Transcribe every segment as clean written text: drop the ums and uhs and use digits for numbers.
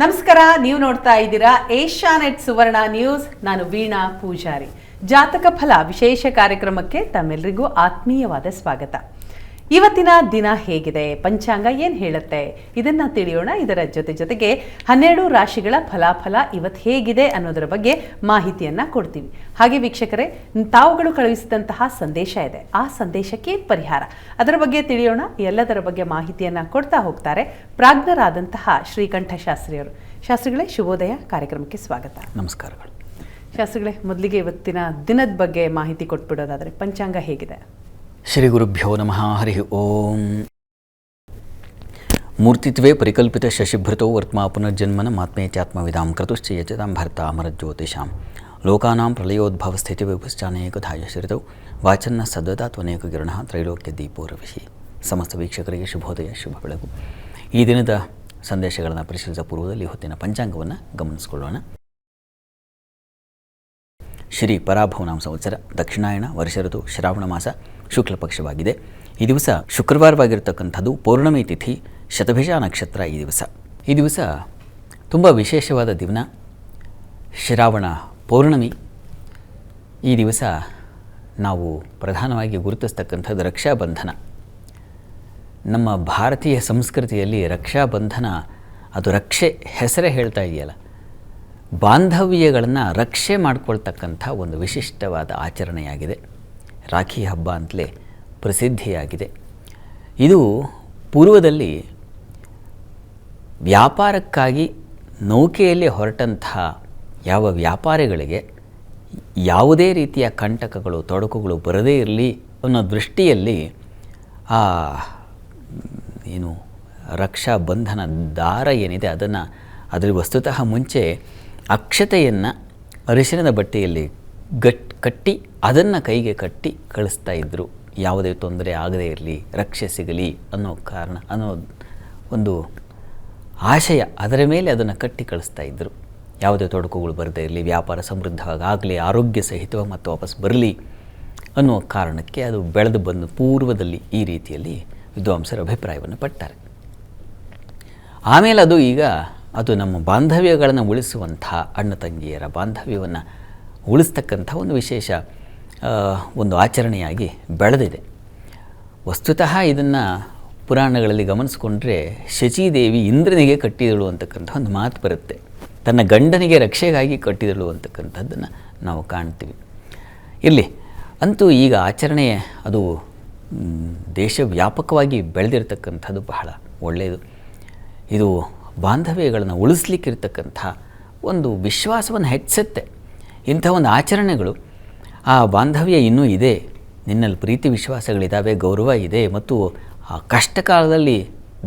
ನಮಸ್ಕಾರ, ನೀವು ನೋಡ್ತಾ ಇದ್ದೀರಾ ಏಷ್ಯಾನೆಟ್ ಸುವರ್ಣ ನ್ಯೂಸ್. ನಾನು ವೀಣಾ ಪೂಜಾರಿ. ಜಾತಕ ಫಲ ವಿಶೇಷ ಕಾರ್ಯಕ್ರಮಕ್ಕೆ ತಮ್ಮೆಲ್ಲರಿಗೂ ಆತ್ಮೀಯವಾದ ಸ್ವಾಗತ. ಇವತ್ತಿನ ದಿನ ಹೇಗಿದೆ, ಪಂಚಾಂಗ ಏನು ಹೇಳುತ್ತೆ, ಇದನ್ನ ತಿಳಿಯೋಣ. ಇದರ ಜೊತೆಗೆ 12 ರಾಶಿಗಳ ಫಲಾಫಲ ಇವತ್ತು ಹೇಗಿದೆ ಅನ್ನೋದರ ಬಗ್ಗೆ ಮಾಹಿತಿಯನ್ನ ಕೊಡ್ತೀವಿ. ಹಾಗೆ ವೀಕ್ಷಕರೇ, ತಾವುಗಳು ಕಳುಹಿಸಿದಂತಹ ಸಂದೇಶ ಇದೆ, ಆ ಸಂದೇಶಕ್ಕೆ ಪರಿಹಾರ, ಅದರ ಬಗ್ಗೆ ತಿಳಿಯೋಣ. ಎಲ್ಲದರ ಬಗ್ಗೆ ಮಾಹಿತಿಯನ್ನ ಕೊಡ್ತಾ ಹೋಗ್ತಾರೆ ಪ್ರಾಜ್ಞರಾದಂತಹ ಶ್ರೀಕಂಠ ಶಾಸ್ತ್ರಿಯವರು. ಶಾಸ್ತ್ರಿಗಳೇ, ಶುಭೋದಯ. ಕಾರ್ಯಕ್ರಮಕ್ಕೆ ಸ್ವಾಗತ. ನಮಸ್ಕಾರಗಳು. ಶಾಸ್ತ್ರಿಗಳೇ, ಮೊದಲಿಗೆ ಇವತ್ತಿನ ದಿನದ ಬಗ್ಗೆ ಮಾಹಿತಿ ಕೊಟ್ಬಿಡೋದಾದರೆ ಪಂಚಾಂಗ ಹೇಗಿದೆ? ಶ್ರೀ ಗುರುಭ್ಯೋ ನಮಃ. ಹರಿ ಓಂ. ಮೂರ್ತಿತ್ವೇ ಪರಿಕಲ್ಪಿತ ಶಶಿಭೃತೋ ವರ್ತ್ಮಾ ಪುನರ್ಜನ್ಮನ ಮಾತ್ಮೇತ್ಯಾತ್ಮವಿದಾಂ ಕ್ರತುಶ್ಚ ಯಚತಾಂ ಭರ್ತ ಅಮರಜ್ಯೋತಿಷಾಂ ಲೋಕಾನಾಂ ಪ್ರಳಯೋದ್ಭವ ಸ್ಥಿತಿ ವಿಭುಶ್ಚಾನೇಕಧಾಯ ಶ್ರಿತೌ ವಾಚನ್ನ ಸದ್ವತಾ ತ್ವನೇಕ ಕಿರಣಃ ತ್ರೈಲೋಕ್ಯ ದೀಪೋರವಿಷಿ. ಸಮಸ್ತ ವೀಕ್ಷಕರಿಗೆ ಶುಭೋದಯ, ಶುಭ ಬೆಳಗು. ಈ ದಿನದ ಸಂದೇಶಗಳನ್ನು ಪರಿಶೀಲಿಸುವ ಪೂರ್ವದಲ್ಲಿ ಹೊತ್ತಿನ ಪಂಚಾಂಗವನ್ನು ಗಮನಿಸಿಕೊಳ್ಳೋಣ. ಶ್ರೀ ಪರಾಭವನಾಮ ಸಂವತ್ಸರ, ದಕ್ಷಿಣಾಯಣ, ವರ್ಷ ಋತು, ಶ್ರಾವಣ ಮಾಸ, ಶುಕ್ಲ ಪಕ್ಷವಾಗಿದೆ. ಈ ದಿವಸ ಶುಕ್ರವಾರವಾಗಿರ್ತಕ್ಕಂಥದ್ದು, ಪೌರ್ಣಮಿ ತಿಥಿ, ಶತಭಿಷ ನಕ್ಷತ್ರ. ಈ ದಿವಸ ತುಂಬ ವಿಶೇಷವಾದ ದಿನ, ಶ್ರಾವಣ ಪೌರ್ಣಮಿ. ಈ ದಿವಸ ನಾವು ಪ್ರಧಾನವಾಗಿ ಗುರುತಿಸ್ತಕ್ಕಂಥದ್ದು ರಕ್ಷಾಬಂಧನ. ನಮ್ಮ ಭಾರತೀಯ ಸಂಸ್ಕೃತಿಯಲ್ಲಿ ರಕ್ಷಾಬಂಧನ, ಅದು ರಕ್ಷೆ ಹೆಸರೇ ಹೇಳ್ತಾ ಇದೆಯಲ್ಲ, ಬಾಂಧವ್ಯಗಳನ್ನು ರಕ್ಷೆ ಮಾಡಿಕೊಳ್ತಕ್ಕಂಥ ಒಂದು ವಿಶಿಷ್ಟವಾದ ಆಚರಣೆಯಾಗಿದೆ. ರಾಖಿ ಹಬ್ಬ ಅಂತಲೇ ಪ್ರಸಿದ್ಧಿಯಾಗಿದೆ. ಇದು ಪೂರ್ವದಲ್ಲಿ ವ್ಯಾಪಾರಕ್ಕಾಗಿ ನೌಕೆಯಲ್ಲಿ ಹೊರಟಂತಹ ಯಾವ ವ್ಯಾಪಾರಿಗಳಿಗೆ ಯಾವುದೇ ರೀತಿಯ ಕಂಟಕಗಳು, ತೊಡಕುಗಳು ಬರದೇ ಇರಲಿ ಅನ್ನೋ ದೃಷ್ಟಿಯಲ್ಲಿ ಆ ಏನು ರಕ್ಷಾಬಂಧನ ದಾರ ಏನಿದೆ ಅದನ್ನು, ಅದರಲ್ಲಿ ವಸ್ತುತಃ ಮುಂಚೆ ಅಕ್ಷತೆಯನ್ನು ಅರಿಶಿಣದ ಬಟ್ಟೆಯಲ್ಲಿ ಕಟ್ಟಿ ಅದನ್ನು ಕೈಗೆ ಕಟ್ಟಿ ಕಳಿಸ್ತಾ ಇದ್ದರು. ಯಾವುದೇ ತೊಂದರೆ ಆಗದೇ ಇರಲಿ, ರಕ್ಷೆ ಸಿಗಲಿ ಅನ್ನೋ ಕಾರಣ, ಅನ್ನೋ ಒಂದು ಆಶಯ, ಅದರ ಮೇಲೆ ಅದನ್ನು ಕಟ್ಟಿ ಕಳಿಸ್ತಾ ಇದ್ದರು. ಯಾವುದೇ ತೊಡಕುಗಳು ಬರದೇ ಇರಲಿ, ವ್ಯಾಪಾರ ಸಮೃದ್ಧವಾಗಲಿ, ಆರೋಗ್ಯ ಸಹಿತವಾಗಿ ಮತ್ತು ವಾಪಸ್ ಬರಲಿ ಅನ್ನೋ ಕಾರಣಕ್ಕೆ ಅದು ಬೆಳೆದು ಬಂದು ಪೂರ್ವದಲ್ಲಿ ಈ ರೀತಿಯಲ್ಲಿ ವಿದ್ವಾಂಸರ ಅಭಿಪ್ರಾಯವನ್ನು ಪಟ್ಟಾರೆ. ಆಮೇಲೆ ಅದು ನಮ್ಮ ಬಾಂಧವ್ಯಗಳನ್ನು ಉಳಿಸುವಂಥ, ಅಣ್ಣ ತಂಗಿಯರ ಬಾಂಧವ್ಯವನ್ನು ಉಳಿಸ್ತಕ್ಕಂಥ ಒಂದು ವಿಶೇಷ ಒಂದು ಆಚರಣೆಯಾಗಿ ಬೆಳೆದಿದೆ. ವಸ್ತುತಃ ಇದನ್ನು ಪುರಾಣಗಳಲ್ಲಿ ಗಮನಿಸ್ಕೊಂಡ್ರೆ ಶಚೀದೇವಿ ಇಂದ್ರನಿಗೆ ಕಟ್ಟಿದಳು ಅಂತಕ್ಕಂಥ ಒಂದು ಮಾತು ಬರುತ್ತೆ. ತನ್ನ ಗಂಡನಿಗೆ ರಕ್ಷೆಗಾಗಿ ಕಟ್ಟಿದಳು ಅಂತಕ್ಕಂಥದ್ದನ್ನು ನಾವು ಕಾಣ್ತೀವಿ. ಇರಲಿ, ಅಂತೂ ಈಗ ಆಚರಣೆ ಅದು ದೇಶವ್ಯಾಪಕವಾಗಿ ಬೆಳೆದಿರ್ತಕ್ಕಂಥದ್ದು ಬಹಳ ಒಳ್ಳೆಯದು. ಇದು ಬಾಂಧವ್ಯಗಳನ್ನು ಉಳಿಸ್ಲಿಕ್ಕಿರ್ತಕ್ಕಂಥ ಒಂದು ವಿಶ್ವಾಸವನ್ನು ಹೆಚ್ಚುತ್ತೆ. ಇಂಥ ಒಂದು ಆಚರಣೆಗಳು, ಆ ಬಾಂಧವ್ಯ ಇನ್ನೂ ಇದೆ, ನಿನ್ನಲ್ಲಿ ಪ್ರೀತಿ ವಿಶ್ವಾಸಗಳಿದ್ದಾವೆ, ಗೌರವ ಇದೆ, ಮತ್ತು ಆ ಕಷ್ಟ ಕಾಲದಲ್ಲಿ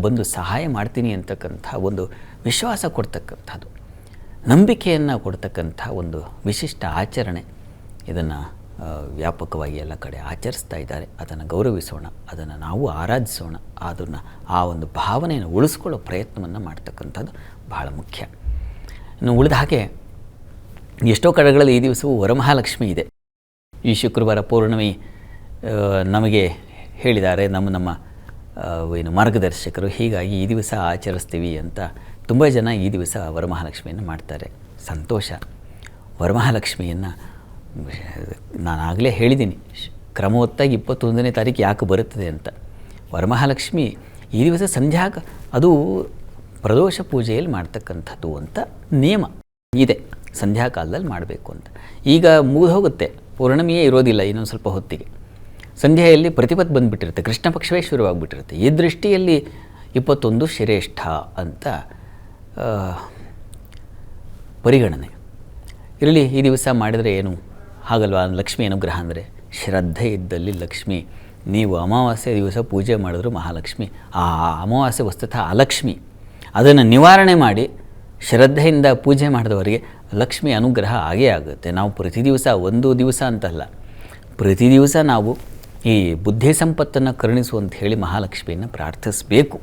ಬಂದು ಸಹಾಯ ಮಾಡ್ತೀನಿ ಅಂತಕ್ಕಂಥ ಒಂದು ವಿಶ್ವಾಸ ಕೊಡ್ತಕ್ಕಂಥದ್ದು, ನಂಬಿಕೆಯನ್ನು ಕೊಡ್ತಕ್ಕಂಥ ಒಂದು ವಿಶಿಷ್ಟ ಆಚರಣೆ. ಇದನ್ನು ವ್ಯಾಪಕವಾಗಿ ಎಲ್ಲ ಕಡೆ ಆಚರಿಸ್ತಾ ಇದ್ದಾರೆ. ಅದನ್ನು ಗೌರವಿಸೋಣ, ಅದನ್ನು ನಾವು ಆರಾಧಿಸೋಣ, ಅದನ್ನು ಆ ಒಂದು ಭಾವನೆಯನ್ನು ಉಳಿಸ್ಕೊಳ್ಳೋ ಪ್ರಯತ್ನವನ್ನು ಮಾಡ್ತಕ್ಕಂಥದ್ದು ಬಹಳ ಮುಖ್ಯ. ಇನ್ನು ಉಳಿದ ಹಾಗೆ ಎಷ್ಟೋ ಕಡೆಗಳಲ್ಲಿ ಈ ದಿವಸವೂ ವರಮಹಾಲಕ್ಷ್ಮಿ ಇದೆ. ಈ ಶುಕ್ರವಾರ ಪೌರ್ಣಮಿ ನಮಗೆ ಹೇಳಿದ್ದಾರೆ ನಮ್ಮ ಏನು ಮಾರ್ಗದರ್ಶಕರು, ಹೀಗಾಗಿ ಈ ದಿವಸ ಆಚರಿಸ್ತೀವಿ ಅಂತ ತುಂಬ ಜನ ಈ ದಿವಸ ವರಮಹಾಲಕ್ಷ್ಮಿಯನ್ನು ಮಾಡ್ತಾರೆ. ಸಂತೋಷ. ವರಮಹಾಲಕ್ಷ್ಮಿಯನ್ನು ನಾನಾಗಲೇ ಹೇಳಿದ್ದೀನಿ, ಕ್ರಮವತ್ತಾಗಿ 21ನೇ ತಾರೀಕು ಯಾಕೆ ಬರುತ್ತದೆ ಅಂತ. ವರಮಹಾಲಕ್ಷ್ಮಿ ಈ ದಿವಸ ಅದು ಪ್ರದೋಷ ಪೂಜೆಯಲ್ಲಿ ಮಾಡ್ತಕ್ಕಂಥದ್ದು ಅಂತ ನಿಯಮ ಇದೆ, ಸಂಧ್ಯಾಕಾಲದಲ್ಲಿ ಮಾಡಬೇಕು ಅಂತ. ಈಗ ಮುಗಿದು ಹೋಗುತ್ತೆ, ಪೌರ್ಣಮಿಯೇ ಇರೋದಿಲ್ಲ ಇನ್ನೊಂದು ಸ್ವಲ್ಪ ಹೊತ್ತಿಗೆ. ಸಂಧ್ಯೆಯಲ್ಲಿ ಪ್ರತಿಪತ್ ಬಂದುಬಿಟ್ಟಿರುತ್ತೆ, ಕೃಷ್ಣ ಪಕ್ಷವೇ ಶುರುವಾಗ್ಬಿಟ್ಟಿರುತ್ತೆ. ಈ ದೃಷ್ಟಿಯಲ್ಲಿ 21 ಶ್ರೇಷ್ಠ ಅಂತ ಪರಿಗಣನೆ ಇರಲಿ. ಈ ದಿವಸ ಮಾಡಿದರೆ ಏನು ಹಾಗಲ್ವಾ, ಲಕ್ಷ್ಮಿ ಅನುಗ್ರಹ ಅಂದರೆ ಶ್ರದ್ಧೆ ಇದ್ದಲ್ಲಿ ಲಕ್ಷ್ಮಿ. ನೀವು ಅಮಾವಾಸ್ಯೆ ದಿವಸ ಪೂಜೆ ಮಾಡಿದ್ರು ಮಹಾಲಕ್ಷ್ಮಿ, ಆ ಅಮಾವಾಸ್ಯೆ ವಸ್ತುತಃ ಅಲಕ್ಷ್ಮಿ. ಅದನ್ನು ನಿವಾರಣೆ ಮಾಡಿ ಶ್ರದ್ಧೆಯಿಂದ ಪೂಜೆ ಮಾಡಿದವರಿಗೆ ಲಕ್ಷ್ಮಿ ಅನುಗ್ರಹ ಆಗೇ ಆಗುತ್ತೆ. ನಾವು ಪ್ರತಿ ದಿವಸ, ಒಂದು ದಿವಸ ಅಂತಲ್ಲ, ಪ್ರತಿ ದಿವಸ ನಾವು ಈ ಬುದ್ಧಿ ಸಂಪತ್ತನ್ನು ಕರುಣಿಸುವಂತ ಹೇಳಿ ಮಹಾಲಕ್ಷ್ಮಿಯನ್ನು ಪ್ರಾರ್ಥಿಸಬೇಕು.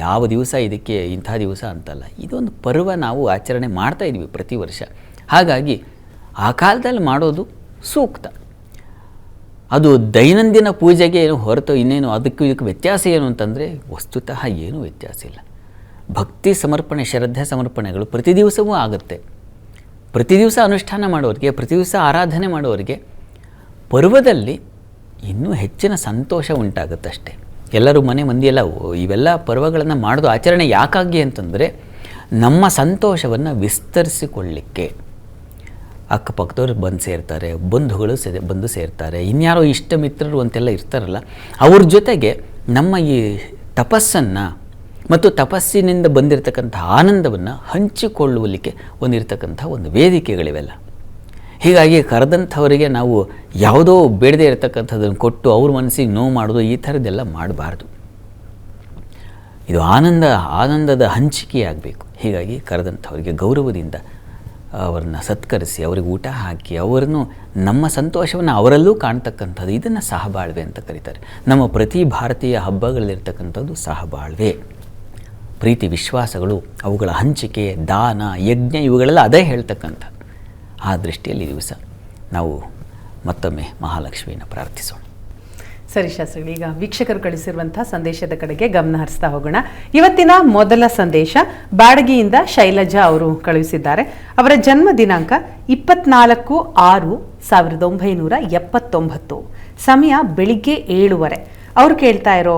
ಯಾವ ದಿವಸ ಇದಕ್ಕೆ ಇಂಥ ದಿವಸ ಅಂತಲ್ಲ, ಇದೊಂದು ಪರ್ವ ನಾವು ಆಚರಣೆ ಮಾಡ್ತಾಯಿದ್ವಿ ಪ್ರತಿ ವರ್ಷ. ಹಾಗಾಗಿ ಆ ಕಾಲದಲ್ಲಿ ಮಾಡೋದು ಸೂಕ್ತ. ಅದು ದೈನಂದಿನ ಪೂಜೆಗೆ ಏನು ಹೊರತು ಇನ್ನೇನು ಅದಕ್ಕೂ ಇದಕ್ಕೆ ವ್ಯತ್ಯಾಸ ಏನು ಅಂತಂದರೆ ವಸ್ತುತಃ ಏನೂ ವ್ಯತ್ಯಾಸ ಇಲ್ಲ. ಭಕ್ತಿ ಸಮರ್ಪಣೆ, ಶ್ರದ್ಧೆ ಸಮರ್ಪಣೆಗಳು ಪ್ರತಿ ದಿವಸವೂ ಆಗುತ್ತೆ. ಪ್ರತಿ ದಿವಸ ಅನುಷ್ಠಾನ ಮಾಡೋರಿಗೆ, ಪ್ರತಿ ದಿವಸ ಆರಾಧನೆ ಮಾಡೋರಿಗೆ ಪರ್ವದಲ್ಲಿ ಇನ್ನೂ ಹೆಚ್ಚಿನ ಸಂತೋಷ ಉಂಟಾಗುತ್ತಷ್ಟೆ. ಎಲ್ಲರೂ ಮಂದಿಯೆಲ್ಲ ಇವೆಲ್ಲ ಪರ್ವಗಳನ್ನು ಮಾಡೋದು ಆಚರಣೆ ಯಾಕಾಗಿ ಅಂತಂದರೆ ನಮ್ಮ ಸಂತೋಷವನ್ನು ವಿಸ್ತರಿಸಿಕೊಳ್ಳಿಕ್ಕೆ. ಅಕ್ಕಪಕ್ಕದವ್ರು ಬಂದು ಸೇರ್ತಾರೆ, ಬಂಧುಗಳು ಬಂದು ಸೇರ್ತಾರೆ, ಇನ್ಯಾರೋ ಇಷ್ಟ ಮಿತ್ರರು ಅಂತೆಲ್ಲ ಇರ್ತಾರಲ್ಲ, ಅವ್ರ ಜೊತೆಗೆ ನಮ್ಮ ಈ ತಪಸ್ಸನ್ನು ಮತ್ತು ತಪಸ್ಸಿನಿಂದ ಬಂದಿರತಕ್ಕಂಥ ಆನಂದವನ್ನು ಹಂಚಿಕೊಳ್ಳಲಿಕ್ಕೆ ಒಂದಿರತಕ್ಕಂಥ ಒಂದು ವೇದಿಕೆಗಳಿವೆಲ್ಲ. ಹೀಗಾಗಿ ಕರೆದಂಥವರಿಗೆ ನಾವು ಯಾವುದೋ ಬೇಡದೇ ಇರತಕ್ಕಂಥದ್ದನ್ನು ಕೊಟ್ಟು ಅವ್ರ ಮನಸ್ಸಿಗೆ ನೋವು ಮಾಡೋದು, ಈ ಥರದ್ದೆಲ್ಲ ಮಾಡಬಾರ್ದು. ಇದು ಆನಂದದ ಹಂಚಿಕೆಯಾಗಬೇಕು. ಹೀಗಾಗಿ ಕರೆದಂಥವರಿಗೆ ಗೌರವದಿಂದ ಅವರನ್ನು ಸತ್ಕರಿಸಿ, ಅವರಿಗೆ ಊಟ ಹಾಕಿ, ಅವರನ್ನು ನಮ್ಮ ಸಂತೋಷವನ್ನು ಅವರಲ್ಲೂ ಕಾಣ್ತಕ್ಕಂಥದ್ದು, ಇದನ್ನು ಸಹಬಾಳ್ವೆ ಅಂತ ಕರೀತಾರೆ. ನಮ್ಮ ಪ್ರತಿ ಭಾರತೀಯ ಹಬ್ಬಗಳಲ್ಲಿರ್ತಕ್ಕಂಥದ್ದು ಸಹಬಾಳ್ವೆ. ಪ್ರೀತಿ ವಿಶ್ವಾಸಗಳು, ಅವುಗಳ ಹಂಚಿಕೆ, ದಾನ, ಯಜ್ಞ, ಇವುಗಳೆಲ್ಲ ಅದೇ ಹೇಳ್ತಕ್ಕಂಥ. ಆ ದೃಷ್ಟಿಯಲ್ಲಿ ದಿವಸ ನಾವು ಮತ್ತೊಮ್ಮೆ ಮಹಾಲಕ್ಷ್ಮಿಯನ್ನು ಪ್ರಾರ್ಥಿಸೋಣ. ಸರಿ ಶಾಸ್ತ್ರಿಗಳು, ಈಗ ವೀಕ್ಷಕರು ಕಳಿಸಿರುವಂತಹ ಸಂದೇಶದ ಕಡೆಗೆ ಗಮನ ಹರಿಸ್ತಾ ಹೋಗೋಣ. ಇವತ್ತಿನ ಮೊದಲ ಸಂದೇಶ ಬ್ಯಾಡಗಿಯಿಂದ ಶೈಲಜಾ ಅವರು ಕಳುಹಿಸಿದ್ದಾರೆ. ಅವರ ಜನ್ಮ ದಿನಾಂಕ 24/6/1979, ಸಮಯ ಬೆಳಿಗ್ಗೆ 7:30. ಅವರು ಕೇಳ್ತಾ ಇರೋ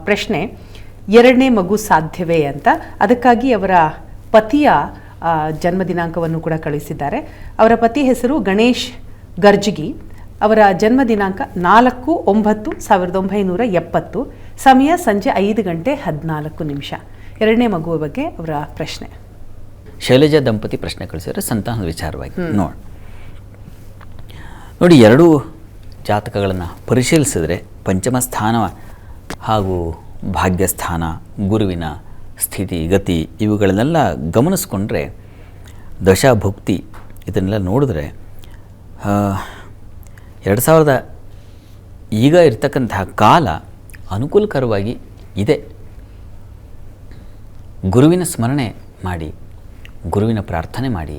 ಪ್ರಶ್ನೆ, 2ನೇ ಮಗು ಸಾಧ್ಯವೇ ಅಂತ. ಅದಕ್ಕಾಗಿ ಅವರ ಪತಿಯ ಜನ್ಮ ದಿನಾಂಕವನ್ನು ಕೂಡ ಕಳಿಸಿದ್ದಾರೆ. ಅವರ ಪತಿ ಹೆಸರು ಗಣೇಶ್ ಗರ್ಜಗಿ. ಅವರ ಜನ್ಮ ದಿನಾಂಕ 4/9/1970, ಸಮಯ ಸಂಜೆ 5:14. 2ನೇ ಮಗುವ ಬಗ್ಗೆ ಅವರ ಪ್ರಶ್ನೆ. ಶೈಲಜಾ ದಂಪತಿ ಪ್ರಶ್ನೆ ಕಳಿಸಿದರೆ ಸಂತಾನದ ವಿಚಾರವಾಗಿ ನೋಡಿ, ಎರಡೂ ಜಾತಕಗಳನ್ನು ಪರಿಶೀಲಿಸಿದ್ರೆ ಪಂಚಮ ಸ್ಥಾನ ಹಾಗೂ ಭಾಗ್ಯಸ್ಥಾನ, ಗುರುವಿನ ಸ್ಥಿತಿ ಗತಿ ಇವುಗಳನ್ನೆಲ್ಲ ಗಮನಿಸ್ಕೊಂಡ್ರೆ, ದಶಾಭುಕ್ತಿ ಇದನ್ನೆಲ್ಲ ನೋಡಿದ್ರೆ 2000 ಈಗ ಇರ್ತಕ್ಕಂತಹ ಕಾಲ ಅನುಕೂಲಕರವಾಗಿ ಇದೆ. ಗುರುವಿನ ಸ್ಮರಣೆ ಮಾಡಿ, ಗುರುವಿನ ಪ್ರಾರ್ಥನೆ ಮಾಡಿ,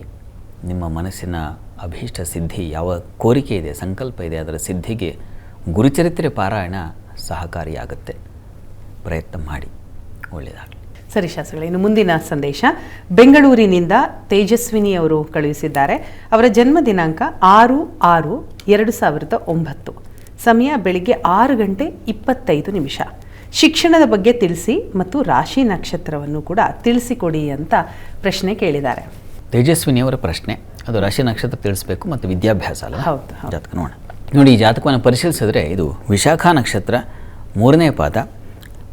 ನಿಮ್ಮ ಮನಸ್ಸಿನ ಅಭೀಷ್ಟ ಸಿದ್ಧಿ, ಯಾವ ಕೋರಿಕೆ ಇದೆ, ಸಂಕಲ್ಪ ಇದೆ, ಅದರ ಸಿದ್ಧಿಗೆ ಗುರುಚರಿತ್ರೆ ಪಾರಾಯಣ ಸಹಕಾರಿಯಾಗುತ್ತೆ. ಪ್ರಯತ್ನ ಮಾಡಿ, ಒಳ್ಳೆಯದಾಗಲಿ. ಸರಿ ಶಾಸ್ತ್ರಿಗಳೇ, ಇನ್ನು ಮುಂದಿನ ಸಂದೇಶ ಬೆಂಗಳೂರಿನಿಂದ ತೇಜಸ್ವಿನಿ ಅವರು ಕಳುಹಿಸಿದ್ದಾರೆ. ಅವರ ಜನ್ಮ ದಿನಾಂಕ 6/6/2009, ಸಮಯ ಬೆಳಿಗ್ಗೆ 6:25. ಶಿಕ್ಷಣದ ಬಗ್ಗೆ ತಿಳಿಸಿ ಮತ್ತು ರಾಶಿ ನಕ್ಷತ್ರವನ್ನು ಕೂಡ ತಿಳಿಸಿಕೊಡಿ ಅಂತ ಪ್ರಶ್ನೆ ಕೇಳಿದ್ದಾರೆ. ತೇಜಸ್ವಿನಿಯವರ ಪ್ರಶ್ನೆ, ಅದು ರಾಶಿ ನಕ್ಷತ್ರ ತಿಳಿಸ್ಬೇಕು ಮತ್ತು ವಿದ್ಯಾಭ್ಯಾಸ ಅಲ್ಲ. ಹೌದು. ಜಾತಕ ನೋಡಿ, ಈ ಜಾತಕವನ್ನು ಪರಿಶೀಲಿಸಿದ್ರೆ ಇದು ವಿಶಾಖ ನಕ್ಷತ್ರ 3ನೇ ಪಾದ,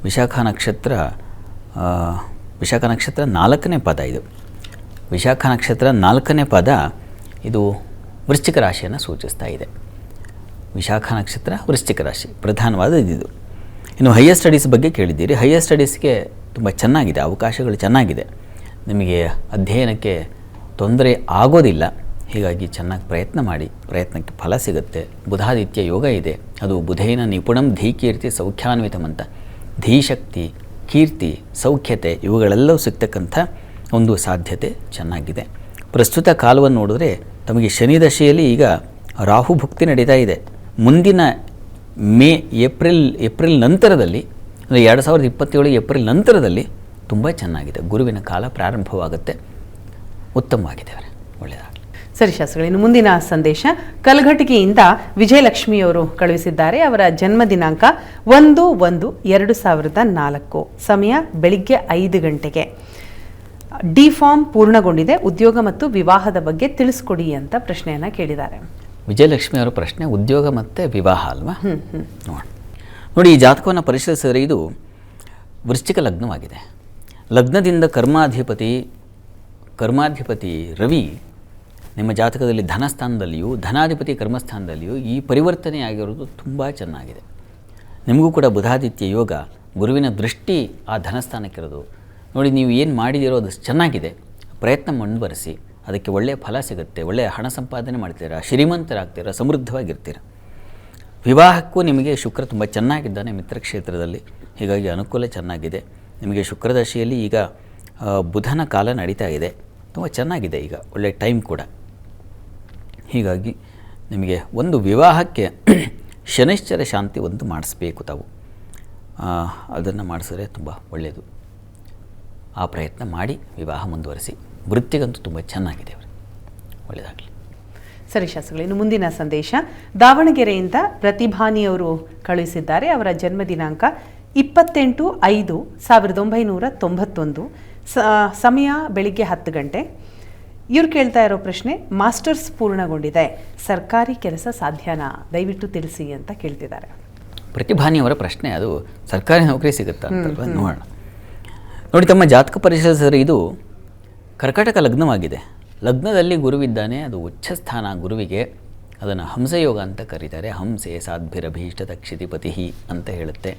ವಿಶಾಖ ನಕ್ಷತ್ರ 4ನೇ ಪದ. ಇದು ವಿಶಾಖ ನಕ್ಷತ್ರ 4ನೇ ಪದ, ಇದು ವೃಶ್ಚಿಕ ರಾಶಿಯನ್ನು ಸೂಚಿಸ್ತಾ ಇದೆ. ವಿಶಾಖ ನಕ್ಷತ್ರ ವೃಶ್ಚಿಕ ರಾಶಿ ಪ್ರಧಾನವಾದ ಇದು. ಇನ್ನು ಹೈಯರ್ ಸ್ಟಡೀಸ್ ಬಗ್ಗೆ ಕೇಳಿದ್ದೀರಿ. ಹೈಯರ್ ಸ್ಟಡೀಸ್ಗೆ ತುಂಬ ಚೆನ್ನಾಗಿದೆ, ಅವಕಾಶಗಳು ಚೆನ್ನಾಗಿದೆ. ನಿಮಗೆ ಅಧ್ಯಯನಕ್ಕೆ ತೊಂದರೆ ಆಗೋದಿಲ್ಲ. ಹೀಗಾಗಿ ಚೆನ್ನಾಗಿ ಪ್ರಯತ್ನ ಮಾಡಿ, ಪ್ರಯತ್ನಕ್ಕೆ ಫಲ ಸಿಗುತ್ತೆ. ಬುಧಾದಿತ್ಯ ಯೋಗ ಇದೆ, ಅದು ಬುಧೇನ ನಿಪುಣಂ ಧೀಕೀರ್ತಿ ಸೌಖ್ಯಾನ್ವಿತಂ ಅಂತ. ಧೀಶಕ್ತಿ, ಕೀರ್ತಿ, ಸೌಖ್ಯತೆ ಇವುಗಳೆಲ್ಲವೂ ಸಿಗ್ತಕ್ಕಂಥ ಒಂದು ಸಾಧ್ಯತೆ ಚೆನ್ನಾಗಿದೆ. ಪ್ರಸ್ತುತ ಕಾಲವನ್ನು ನೋಡಿದ್ರೆ ತಮಗೆ ಶನಿ ದಶೆಯಲ್ಲಿ ಈಗ ರಾಹು ಭುಕ್ತಿ ನಡೀತಾ ಇದೆ. ಮುಂದಿನ ಏಪ್ರಿಲ್ ನಂತರದಲ್ಲಿ, ಅಂದರೆ 2027 ಏಪ್ರಿಲ್ ನಂತರದಲ್ಲಿ ತುಂಬ ಚೆನ್ನಾಗಿದೆ. ಗುರುವಿನ ಕಾಲ ಪ್ರಾರಂಭವಾಗುತ್ತೆ. ಉತ್ತಮವಾಗಿದೆ ಅವರೇ, ಒಳ್ಳೆಯದಾಗಲಿ. ಸರಿ ಶಾಸ್ತ್ರಿಗಳೇ, ಇನ್ನು ಮುಂದಿನ ಸಂದೇಶ ಕಲಘಟಗಿಯಿಂದ ವಿಜಯಲಕ್ಷ್ಮಿಯವರು ಕಳುಹಿಸಿದ್ದಾರೆ. ಅವರ ಜನ್ಮ ದಿನಾಂಕ 1/1/2004, ಸಮಯ ಬೆಳಿಗ್ಗೆ 5 ಗಂಟೆಗೆ. ಡಿ ಫಾರ್ಮ್ ಪೂರ್ಣಗೊಂಡಿದೆ, ಉದ್ಯೋಗ ಮತ್ತು ವಿವಾಹದ ಬಗ್ಗೆ ತಿಳಿಸ್ಕೊಡಿ ಅಂತ ಪ್ರಶ್ನೆಯನ್ನು ಕೇಳಿದ್ದಾರೆ. ವಿಜಯಲಕ್ಷ್ಮಿ ಅವರ ಪ್ರಶ್ನೆ ಉದ್ಯೋಗ ಮತ್ತು ವಿವಾಹ ಅಲ್ವಾ? ನೋಡಿ, ಈ ಜಾತಕವನ್ನು ಪರಿಶೀಲಿಸಿದರೆ ಇದು ವೃಶ್ಚಿಕ ಲಗ್ನವಾಗಿದೆ. ಲಗ್ನದಿಂದ ಕರ್ಮಾಧಿಪತಿ ರವಿ ನಿಮ್ಮ ಜಾತಕದಲ್ಲಿ ಧನಸ್ಥಾನದಲ್ಲಿಯೂ, ಧನಾಧಿಪತಿ ಕರ್ಮಸ್ಥಾನದಲ್ಲಿಯೂ ಈ ಪರಿವರ್ತನೆ ಆಗಿರೋದು ತುಂಬ ಚೆನ್ನಾಗಿದೆ. ನಿಮಗೂ ಕೂಡ ಬುಧಾದಿತ್ಯ ಯೋಗ, ಗುರುವಿನ ದೃಷ್ಟಿ ಆ ಧನಸ್ಥಾನಕ್ಕಿರೋದು ನೋಡಿ. ನೀವು ಏನು ಮಾಡಿದಿರೋ ಅದು ಚೆನ್ನಾಗಿದೆ. ಪ್ರಯತ್ನ ಮುಂದುವರಿಸಿ, ಅದಕ್ಕೆ ಒಳ್ಳೆಯ ಫಲ ಸಿಗುತ್ತೆ. ಒಳ್ಳೆಯ ಹಣ ಸಂಪಾದನೆ ಮಾಡ್ತೀರಾ, ಶ್ರೀಮಂತರಾಗ್ತೀರಾ, ಸಮೃದ್ಧವಾಗಿರ್ತೀರ. ವಿವಾಹಕ್ಕೂ ನಿಮಗೆ ಶುಕ್ರ ತುಂಬ ಚೆನ್ನಾಗಿದ್ದಾನೆ ಮಿತ್ರಕ್ಷೇತ್ರದಲ್ಲಿ. ಹೀಗಾಗಿ ಅನುಕೂಲ ಚೆನ್ನಾಗಿದೆ. ನಿಮಗೆ ಶುಕ್ರದಶೆಯಲ್ಲಿ ಈಗ ಬುಧನ ಕಾಲ ನಡೀತಾ ಇದೆ. ತುಂಬ ಚೆನ್ನಾಗಿದೆ, ಈಗ ಒಳ್ಳೆಯ ಟೈಮ್ ಕೂಡ. ಹೀಗಾಗಿ ನಿಮಗೆ ಒಂದು ವಿವಾಹಕ್ಕೆ ಶನೈಶ್ಚರ ಶಾಂತಿ ಒಂದು ಮಾಡಿಸ್ಬೇಕು ತಾವು. ಅದನ್ನು ಮಾಡಿಸಿದ್ರೆ ತುಂಬ ಒಳ್ಳೆಯದು. ಆ ಪ್ರಯತ್ನ ಮಾಡಿ ವಿವಾಹ ಮುಂದುವರಿಸಿ. ವೃತ್ತಿಗಂತೂ ತುಂಬ ಚೆನ್ನಾಗಿದೆ ಅವರು. ಒಳ್ಳೆಯದಾಗಲಿ. ಸರಿ ಶಾಸ್ತ್ರಿಗಳೇ, ಇನ್ನು ಮುಂದಿನ ಸಂದೇಶ ದಾವಣಗೆರೆಯಿಂದ ಪ್ರತಿಭಾನಿಯವರು ಕಳುಹಿಸಿದ್ದಾರೆ. ಅವರ ಜನ್ಮ ದಿನಾಂಕ 28/5/1991, ಸಮಯ ಬೆಳಿಗ್ಗೆ 10 ಗಂಟೆ. ಇವ್ರು ಕೇಳ್ತಾ ಇರೋ ಪ್ರಶ್ನೆ, ಮಾಸ್ಟರ್ಸ್ ಪೂರ್ಣಗೊಂಡಿದೆ, ಸರ್ಕಾರಿ ಕೆಲಸ ಸಾಧ್ಯನಾ, ದಯವಿಟ್ಟು ತಿಳಿಸಿ ಅಂತ ಕೇಳ್ತಿದ್ದಾರೆ. ಪ್ರತಿಭಾನಿಯವರ ಪ್ರಶ್ನೆ, ಅದು ಸರ್ಕಾರಿ ನೌಕರಿ ಸಿಗುತ್ತಾ ಅಂತ ನೋಡೋಣ. ನೋಡಿ, ತಮ್ಮ ಜಾತಕ ಪರಿಶೀಲಿಸಿದರೆ ಇದು ಕರ್ಕಾಟಕ ಲಗ್ನವಾಗಿದೆ. ಲಗ್ನದಲ್ಲಿ ಗುರುವಿದ್ದಾನೆ, ಅದು ಉಚ್ಚ ಸ್ಥಾನ. ಗುರುವಿಗೆ ಅದನ್ನು ಹಂಸಯೋಗ ಅಂತ ಕರೀತಾರೆ. ಹಂಸೆ ಸಾಧ್ಭಿರಭೀಷ್ಟ ಕ್ಷಿತಿಪತಿ ಅಂತ ಹೇಳುತ್ತೆ.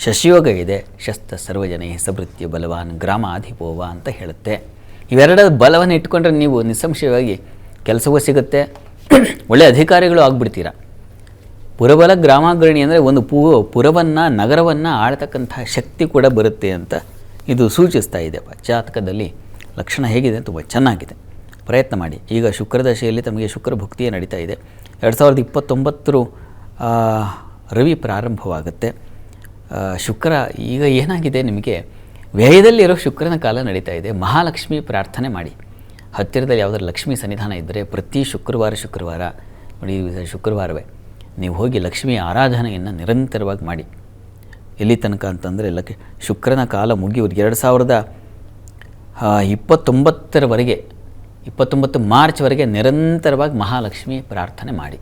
ಶಶಿಯೋಗ ಇದೆ, ಶಸ್ತ ಸರ್ವಜನೇ ಸಭೃತ್ಯ ಬಲವಾನ್ ಗ್ರಾಮಾಧಿಪೋವ ಅಂತ ಹೇಳುತ್ತೆ. ಇವೆರಡರ ಬಲವನ್ನು ಇಟ್ಕೊಂಡ್ರೆ ನೀವು ನಿಸ್ಸಂಶಯವಾಗಿ ಕೆಲಸವೂ ಸಿಗುತ್ತೆ, ಒಳ್ಳೆಯ ಅಧಿಕಾರಿಗಳು ಆಗ್ಬಿಡ್ತೀರ. ಪುರಬಲ ಗ್ರಾಮಾಗ್ರಣಿ ಅಂದರೆ ಒಂದು ಪುರವನ್ನು ನಗರವನ್ನು ಆಳ್ತಕ್ಕಂಥ ಶಕ್ತಿ ಕೂಡ ಬರುತ್ತೆ ಅಂತ ಇದು ಸೂಚಿಸ್ತಾ ಇದೆ. ಜಾತಕದಲ್ಲಿ ಲಕ್ಷಣ ಹೇಗಿದೆ? ತುಂಬ ಚೆನ್ನಾಗಿದೆ. ಪ್ರಯತ್ನ ಮಾಡಿ. ಈಗ ಶುಕ್ರದಶೆಯಲ್ಲಿ ತಮಗೆ ಶುಕ್ರ ಭುಕ್ತಿಯೇ ನಡೀತಾ ಇದೆ. 2029 ರವಿ ಪ್ರಾರಂಭವಾಗುತ್ತೆ. ಶುಕ್ರ ಈಗ ಏನಾಗಿದೆ, ನಿಮಗೆ ವ್ಯಯದಲ್ಲಿರೋ ಶುಕ್ರನ ಕಾಲ ನಡೀತಾ ಇದೆ. ಮಹಾಲಕ್ಷ್ಮಿ ಪ್ರಾರ್ಥನೆ ಮಾಡಿ. ಹತ್ತಿರದಲ್ಲಿ ಯಾವುದಾದ್ರು ಲಕ್ಷ್ಮೀ ಸನ್ನಿಧಾನ ಇದ್ದರೆ ಪ್ರತಿ ಶುಕ್ರವಾರ ನೋಡಿ, ಶುಕ್ರವಾರವೇ ನೀವು ಹೋಗಿ ಲಕ್ಷ್ಮೀ ಆರಾಧನೆಯನ್ನು ನಿರಂತರವಾಗಿ ಮಾಡಿ. ಎಲ್ಲಿ ತನಕ ಅಂತಂದರೆ ಶುಕ್ರನ ಕಾಲ ಮುಗಿಯುವುದು 2029 29 ಮಾರ್ಚ್ವರೆಗೆ ನಿರಂತರವಾಗಿ ಮಹಾಲಕ್ಷ್ಮಿ ಪ್ರಾರ್ಥನೆ ಮಾಡಿ.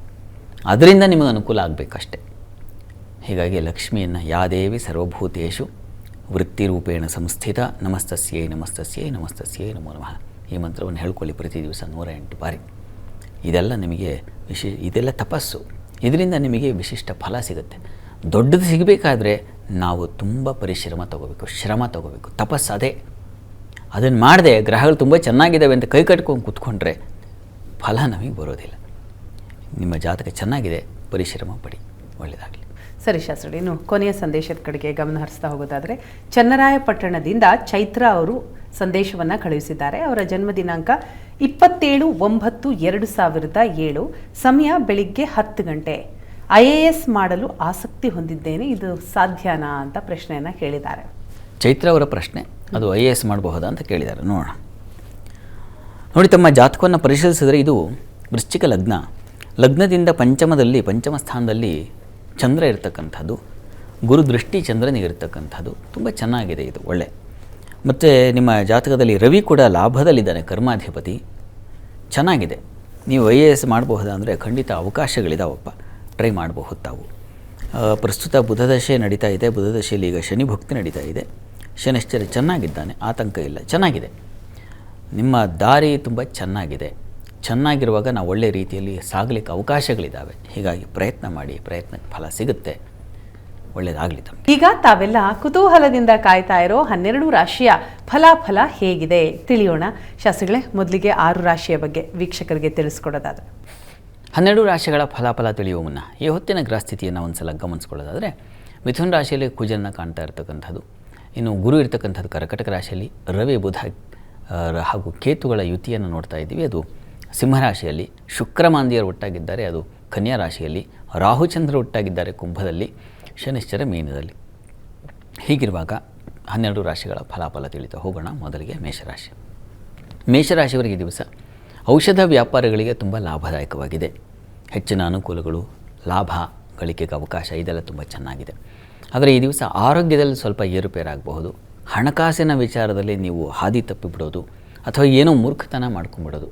ಅದರಿಂದ ನಿಮಗೆ ಅನುಕೂಲ ಆಗಬೇಕಷ್ಟೆ. ಹೀಗಾಗಿ ಲಕ್ಷ್ಮಿಯನ್ನು ಯಾದೇವಿ ಸರ್ವಭೂತೇಷು ವೃತ್ತಿರೂಪೇಣ ಸಂಸ್ಥಿತ ನಮಸ್ತಸ್ಯೈ ನಮಸ್ತಸ್ಯೈ ನಮಸ್ತಸ್ಯೈ ನಮೋ ನಮಃ. ಈ ಮಂತ್ರವನ್ನು ಹೇಳ್ಕೊಳ್ಳಿ ಪ್ರತಿ ದಿವಸ 108 ಬಾರಿ. ಇದೆಲ್ಲ ನಿಮಗೆ ಇದೆಲ್ಲ ತಪಸ್ಸು. ಇದರಿಂದ ನಿಮಗೆ ವಿಶಿಷ್ಟ ಫಲ ಸಿಗುತ್ತೆ. ದೊಡ್ಡದು ಸಿಗಬೇಕಾದ್ರೆ ನಾವು ತುಂಬ ಪರಿಶ್ರಮ ತಗೋಬೇಕು, ಶ್ರಮ ತಗೋಬೇಕು. ತಪಸ್ಸು ಅದೇ. ಅದನ್ನು ಮಾಡದೆ ಗ್ರಹಗಳು ತುಂಬ ಚೆನ್ನಾಗಿದ್ದಾವೆ ಅಂತ ಕೈ ಕಟ್ಕೊಂಡು ಕೂತ್ಕೊಂಡ್ರೆ ಫಲ ನಮಗೆ ಬರೋದಿಲ್ಲ. ನಿಮ್ಮ ಜಾತಕ ಚೆನ್ನಾಗಿದೆ, ಪರಿಶ್ರಮ ಪಡಿ. ಒಳ್ಳೆಯದಾಗಲಿ. ಸರಿ ಶಾಸ್ತ್ರಿ, ಇನ್ನು ಕೊನೆಯ ಸಂದೇಶದ ಕಡೆಗೆ ಗಮನ ಹರಿಸ್ತಾ ಹೋಗೋದಾದರೆ, ಚನ್ನರಾಯಪಟ್ಟಣದಿಂದ ಚೈತ್ರ ಅವರು ಸಂದೇಶವನ್ನು ಕಳುಹಿಸಿದ್ದಾರೆ. ಅವರ ಜನ್ಮ ದಿನಾಂಕ 27/9/2007, ಸಮಯ ಬೆಳಿಗ್ಗೆ 10 ಗಂಟೆ. IAS ಮಾಡಲು ಆಸಕ್ತಿ ಹೊಂದಿದ್ದೇನೆ, ಇದು ಸಾಧ್ಯನಾ ಅಂತ ಪ್ರಶ್ನೆಯನ್ನು ಕೇಳಿದ್ದಾರೆ. ಚೈತ್ರ ಅವರ ಪ್ರಶ್ನೆ, ಅದು IAS ಮಾಡಬಹುದಾ ಅಂತ ಕೇಳಿದ್ದಾರೆ. ನೋಡೋಣ. ನೋಡಿ, ತಮ್ಮ ಜಾತಕವನ್ನು ಪರಿಶೀಲಿಸಿದರೆ ಇದು ವೃಶ್ಚಿಕ ಲಗ್ನ. ಲಗ್ನದಿಂದ ಪಂಚಮ ಸ್ಥಾನದಲ್ಲಿ ಚಂದ್ರ ಇರತಕ್ಕಂಥದ್ದು, ಗುರು ದೃಷ್ಟಿ ಚಂದ್ರನಿಗಿರ್ತಕ್ಕಂಥದ್ದು ತುಂಬ ಚೆನ್ನಾಗಿದೆ. ಇದು ಒಳ್ಳೆ. ಮತ್ತು ನಿಮ್ಮ ಜಾತಕದಲ್ಲಿ ರವಿ ಕೂಡ ಲಾಭದಲ್ಲಿದ್ದಾನೆ, ಕರ್ಮಾಧಿಪತಿ. ಚೆನ್ನಾಗಿದೆ. ನೀವು IAS ಮಾಡಬಹುದಾ ಅಂದರೆ ಖಂಡಿತ ಅವಕಾಶಗಳಿದಾವಪ್ಪ, ಟ್ರೈ ಮಾಡಬಹುದು ತಾವು. ಪ್ರಸ್ತುತ ಬುಧದಶೆ ನಡೀತಾ ಇದೆ. ಬುಧದಶೆಯಲ್ಲಿ ಈಗ ಶನಿ ಭಕ್ತಿ ನಡೀತಾ ಇದೆ. ಶನಿಶ್ಚರ ಚೆನ್ನಾಗಿದ್ದಾನೆ, ಆತಂಕ ಇಲ್ಲ, ಚೆನ್ನಾಗಿದೆ. ನಿಮ್ಮ ದಾರಿ ತುಂಬ ಚೆನ್ನಾಗಿದೆ. ಚೆನ್ನಾಗಿರುವಾಗ ನಾವು ಒಳ್ಳೆಯ ರೀತಿಯಲ್ಲಿ ಸಾಗಲಿಕ್ಕೆ ಅವಕಾಶಗಳಿದ್ದಾವೆ. ಹೀಗಾಗಿ ಪ್ರಯತ್ನ ಮಾಡಿ, ಪ್ರಯತ್ನಕ್ಕೆ ಫಲ ಸಿಗುತ್ತೆ. ಒಳ್ಳೆಯದಾಗಲಿ ತಮಗೆ. ಈಗ ತಾವೆಲ್ಲ ಕುತೂಹಲದಿಂದ ಕಾಯ್ತಾ ಇರೋ 12 ರಾಶಿಯ ಫಲಾಫಲ ಹೇಗಿದೆ ತಿಳಿಯೋಣ. ಶಾಸ್ತ್ರಿಗಳೇ, ಮೊದಲಿಗೆ 6 ರಾಶಿಯ ಬಗ್ಗೆ ವೀಕ್ಷಕರಿಗೆ ತಿಳಿಸ್ಕೊಡೋದಾದ್ರೆ. 12 ರಾಶಿಗಳ ಫಲಾಫಲ ತಿಳಿಯುವ ಮುನ್ನ ಈ ಹೊತ್ತಿನ ಗ್ರಹಸ್ಥಿತಿಯನ್ನು ಒಂದು ಸಲ ಗಮನಿಸ್ಕೊಳ್ಳೋದಾದರೆ, ಮಿಥುನ ರಾಶಿಯಲ್ಲಿ ಕುಜನ ಕಾಣ್ತಾ ಇರತಕ್ಕಂಥದ್ದು. ಇನ್ನು ಗುರು ಇರತಕ್ಕಂಥದ್ದು ಕರ್ಕಟಕ ರಾಶಿಯಲ್ಲಿ, ರವಿ ಬುಧ ಹಾಗೂ ಕೇತುಗಳ ಯುತಿಯನ್ನು ನೋಡ್ತಾ ಇದ್ದೀವಿ. ಅದು ಸಿಂಹರಾಶಿಯಲ್ಲಿ. ಶುಕ್ರಮಾಂದಿಯರು ಒಟ್ಟಾಗಿದ್ದಾರೆ, ಅದು ಕನ್ಯಾ ರಾಶಿಯಲ್ಲಿ. ರಾಹುಚಂದ್ರ ಒಟ್ಟಾಗಿದ್ದಾರೆ ಕುಂಭದಲ್ಲಿ, ಶನಿಶ್ಚರ ಮೀನದಲ್ಲಿ. ಹೀಗಿರುವಾಗ 12 ರಾಶಿಗಳ ಫಲಾಫಲ ತಿಳಿತಾ ಹೋಗೋಣ. ಮೊದಲಿಗೆ ಮೇಷರಾಶಿ. ಮೇಷರಾಶಿಯವರಿಗೆ ಈ ದಿವಸ ಔಷಧ ವ್ಯಾಪಾರಗಳಿಗೆ ತುಂಬ ಲಾಭದಾಯಕವಾಗಿದೆ. ಹೆಚ್ಚಿನ ಅನುಕೂಲಗಳು, ಲಾಭ ಗಳಿಕೆಗೆ ಅವಕಾಶ, ಇದೆಲ್ಲ ತುಂಬ ಚೆನ್ನಾಗಿದೆ. ಆದರೆ ಈ ದಿವಸ ಆರೋಗ್ಯದಲ್ಲಿ ಸ್ವಲ್ಪ ಏರುಪೇರಾಗಬಹುದು. ಹಣಕಾಸಿನ ವಿಚಾರದಲ್ಲಿ ನೀವು ಹಾದಿ ತಪ್ಪಿಬಿಡೋದು ಅಥವಾ ಏನೋ ಮೂರ್ಖತನ ಮಾಡ್ಕೊಂಬಿಡೋದು,